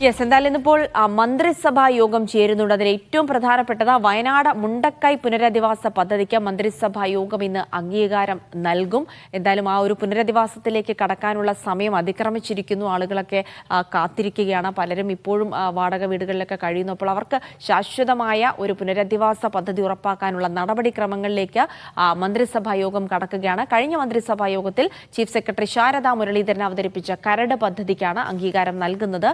Yes, എന്തായാലും ഇന്നിപ്പോൾ മന്ത്രിസഭാ യോഗം ചേരുന്നുണ്ട്. അതിൽ ഏറ്റവും പ്രധാനപ്പെട്ടത് വയനാട് മുണ്ടക്കൈ പുനരധിവാസ പദ്ധതിക്ക് മന്ത്രിസഭാ യോഗം ഇന്ന് അംഗീകാരം നൽകും. എന്തായാലും ആ ഒരു പുനരധിവാസത്തിലേക്ക് കടക്കാനുള്ള സമയം അതിക്രമിച്ചിരിക്കുന്നു. ആളുകളൊക്കെ കാത്തിരിക്കുകയാണ്. പലരും ഇപ്പോഴും വാടക വീടുകളിലൊക്കെ കഴിയുന്നു. അപ്പോൾ അവർക്ക് ശാശ്വതമായ ഒരു പുനരധിവാസ പദ്ധതി ഉറപ്പാക്കാനുള്ള നടപടിക്രമങ്ങളിലേക്ക് മന്ത്രിസഭാ യോഗം കടക്കുകയാണ്. കഴിഞ്ഞ മന്ത്രിസഭാ യോഗത്തിൽ ചീഫ് സെക്രട്ടറി ശാരദാ മുരളീധരൻ അവതരിപ്പിച്ച കരട് പദ്ധതിക്കാണ് അംഗീകാരം നൽകുന്നത്.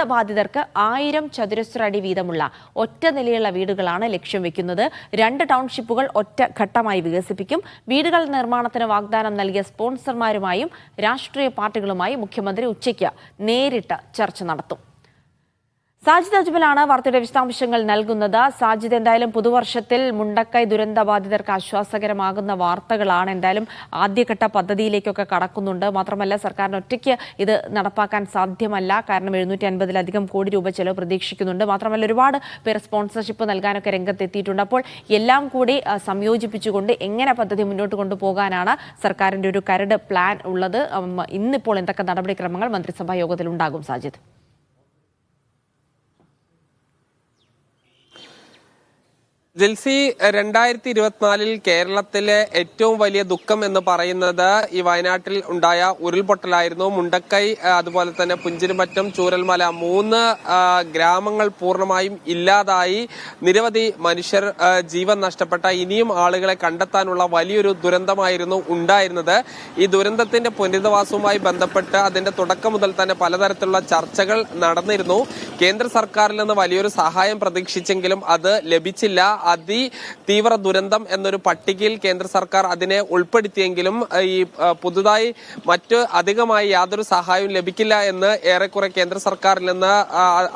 ബാധിതർക്ക് 1000 ചതുരശ്ര അടി വീതമുള്ള ഒറ്റ നിലയുള്ള വീടുകളാണ് ലക്ഷ്യം വെക്കുന്നത്. 2 ടൗൺഷിപ്പുകൾ ഒറ്റ ഘട്ടമായി വികസിപ്പിക്കും. വീടുകൾ നിർമ്മാണത്തിന് വാഗ്ദാനം നൽകിയ സ്പോൺസർമാരുമായും രാഷ്ട്രീയ പാർട്ടികളുമായും മുഖ്യമന്ത്രി ഉച്ചയ്ക്ക് നേരിട്ട് ചർച്ച നടത്തും. സാജിദ് അജ്മലാണ് വാർത്തയുടെ വിശദാംശങ്ങൾ നൽകുന്നത്. സാജിദ്, എന്തായാലും പുതുവർഷത്തിൽ മുണ്ടക്കൈ ദുരന്തബാധിതർക്ക് ആശ്വാസകരമാകുന്ന വാർത്തകളാണ്. എന്തായാലും ആദ്യഘട്ട പദ്ധതിയിലേക്കൊക്കെ കടക്കുന്നുണ്ട്. മാത്രമല്ല, സർക്കാരിന് ഒറ്റയ്ക്ക് ഇത് നടപ്പാക്കാൻ സാധ്യമല്ല. കാരണം 750-ലധികം കോടി രൂപ ചെലവ് പ്രതീക്ഷിക്കുന്നുണ്ട്. മാത്രമല്ല, ഒരുപാട് പേർ സ്പോൺസർഷിപ്പ് നൽകാനൊക്കെ രംഗത്തെത്തിയിട്ടുണ്ട്. അപ്പോൾ എല്ലാം കൂടി സംയോജിപ്പിച്ചുകൊണ്ട് എങ്ങനെ പദ്ധതി മുന്നോട്ട് കൊണ്ടുപോകാനാണ് സർക്കാരിന്റെ ഒരു കരട് പ്ലാൻ ഉള്ളത്? ഇന്നിപ്പോൾ എന്തൊക്കെ നടപടിക്രമങ്ങൾ മന്ത്രിസഭാ യോഗത്തിൽ ഉണ്ടാകും സാജിദ്? ജിൽസി, 2024 കേരളത്തിലെ ഏറ്റവും വലിയ ദുഃഖം എന്ന് പറയുന്നത് ഈ വയനാട്ടിൽ ഉണ്ടായ ഉരുൾപൊട്ടലായിരുന്നു. മുണ്ടക്കൈ, അതുപോലെ തന്നെ പുഞ്ചിരിമറ്റം, ചൂരൽമല 3 ഗ്രാമങ്ങൾ പൂർണ്ണമായും ഇല്ലാതായി. നിരവധി മനുഷ്യർ ജീവൻ നഷ്ടപ്പെട്ട, ഇനിയും ആളുകളെ കണ്ടെത്താനുള്ള വലിയൊരു ദുരന്തമായിരുന്നു ഉണ്ടായിരുന്നത്. ഈ ദുരന്തത്തിന്റെ പുനരധിവാസവുമായി ബന്ധപ്പെട്ട് അതിന്റെ തുടക്കം മുതൽ തന്നെ പലതരത്തിലുള്ള ചർച്ചകൾ നടന്നിരുന്നു. കേന്ദ്ര സർക്കാരിൽ നിന്ന് വലിയൊരു സഹായം പ്രതീക്ഷിച്ചെങ്കിലും അത് ലഭിച്ചില്ല. തീവ്ര ദുരന്തം എന്നൊരു പട്ടികയിൽ കേന്ദ്ര സർക്കാർ അതിനെ ഉൾപ്പെടുത്തിയെങ്കിലും ഈ പുതുതായി മറ്റ് അധികമായി യാതൊരു സഹായവും ലഭിക്കില്ല എന്ന് ഏറെക്കുറെ കേന്ദ്ര സർക്കാരിൽ നിന്ന്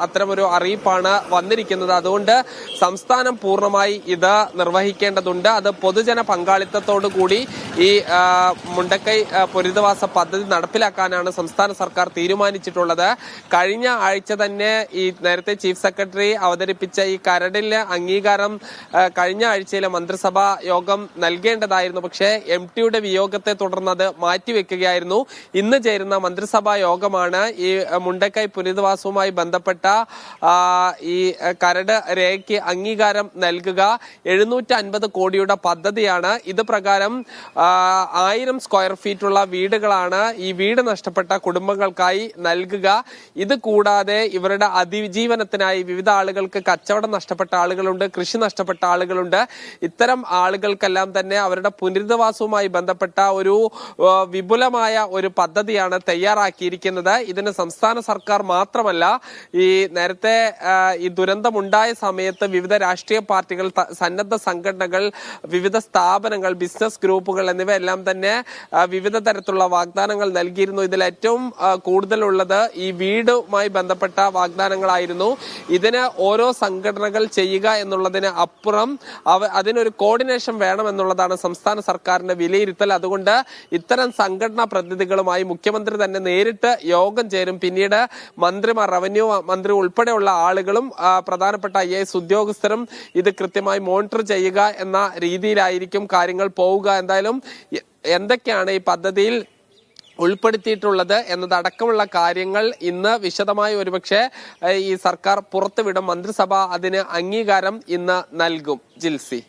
അത്തരമൊരു അറിയിപ്പാണ് വന്നിരിക്കുന്നത്. അതുകൊണ്ട് സംസ്ഥാനം പൂർണ്ണമായി ഇത് നിർവഹിക്കേണ്ടതുണ്ട്. അത് പൊതുജന പങ്കാളിത്തത്തോടു കൂടി ഈ മുണ്ടക്കൈ പുനരധിവാസ പദ്ധതി നടപ്പിലാക്കാനാണ് സംസ്ഥാന സർക്കാർ തീരുമാനിച്ചിട്ടുള്ളത്. കഴിഞ്ഞ ആഴ്ച തന്നെ ഈ നേരത്തെ ചീഫ് സെക്രട്ടറി അവതരിപ്പിച്ച ഈ കരടിലെ അംഗീകാരം കഴിഞ്ഞ ആഴ്ചയിലെ മന്ത്രിസഭാ യോഗം നൽകേണ്ടതായിരുന്നു. പക്ഷേ MTയുടെ വിയോഗത്തെ തുടർന്ന് അത് മാറ്റിവെക്കുകയായിരുന്നു. ഇന്ന് ചേരുന്ന മന്ത്രിസഭാ യോഗമാണ് ഈ മുണ്ടക്കൈ പുനരധിവാസവുമായി ബന്ധപ്പെട്ട ഈ കരട് രേഖയ്ക്ക് അംഗീകാരം നൽകുക. 750 കോടിയുടെ പദ്ധതിയാണ്. ഇത് പ്രകാരം 1000 സ്ക്വയർ ഫീറ്റുള്ള വീടുകളാണ് ഈ വീട് നഷ്ടപ്പെട്ട കുടുംബങ്ങൾക്കായി നൽകുക. ഇത് കൂടാതെ ഇവരുടെ അതിജീവനത്തിനായി വിവിധ ആളുകൾക്ക് കച്ചവടം നഷ്ടപ്പെട്ട ആളുകളുണ്ട്, കൃഷി നഷ്ടപ്പെട്ട ആളുകളുണ്ട്. ഇത്തരം ആളുകൾക്കെല്ലാം തന്നെ അവരുടെ പുനരധിവാസവുമായി ബന്ധപ്പെട്ട ഒരു വിപുലമായ ഒരു പദ്ധതിയാണ് തയ്യാറാക്കിയിരിക്കുന്നത്. ഇതിന് സംസ്ഥാന സർക്കാർ മാത്രമല്ല, ഈ നേരത്തെ ഈ ദുരന്തമുണ്ടായ സമയത്ത് വിവിധ രാഷ്ട്രീയ പാർട്ടികൾ, സന്നദ്ധ സംഘടനകൾ, വിവിധ സ്ഥാപനങ്ങൾ, ബിസിനസ് ഗ്രൂപ്പുകൾ എന്നിവയെല്ലാം തന്നെ വിവിധ തരത്തിലുള്ള വാഗ്ദാനങ്ങൾ നൽകിയിരുന്നു. ഇതിൽ ഏറ്റവും കൂടുതലുള്ളത് ഈ വീടുമായി ബന്ധപ്പെട്ട വാഗ്ദാനങ്ങളായിരുന്നു. ഇതിന് ഓരോ സംഘടനകൾ ചെയ്യുക എന്നുള്ളതിന് അപ്പുറം അതിനൊരു കോർഡിനേഷൻ വേണമെന്നുള്ളതാണ് സംസ്ഥാന സർക്കാരിന്റെ വിലയിരുത്തൽ. അതുകൊണ്ട് ഇത്തരം സംഘടനാ പ്രതിനിധികളുമായി മുഖ്യമന്ത്രി തന്നെ നേരിട്ട് യോഗം ചേരും. പിന്നീട് മന്ത്രിമാർ, റവന്യൂ മന്ത്രി ഉൾപ്പെടെയുള്ള ആളുകളും പ്രധാനപ്പെട്ട IAS ഉദ്യോഗസ്ഥരും ഇത് കൃത്യമായി മോണിറ്റർ ചെയ്യുക എന്ന രീതിയിലായിരിക്കും കാര്യങ്ങൾ പോവുക. എന്തായാലും എന്തൊക്കെയാണ് ഈ പദ്ധതിയിൽ ഉൾപ്പെടുത്തിയിട്ടുള്ളത് എന്നതടക്കമുള്ള കാര്യങ്ങൾ ഇന്ന് വിശദമായി ഒരുപക്ഷെ ഈ സർക്കാർ പുറത്തുവിടും. മന്ത്രിസഭ അതിന് അംഗീകാരം ഇന്ന് നൽകും. ജിൽസി.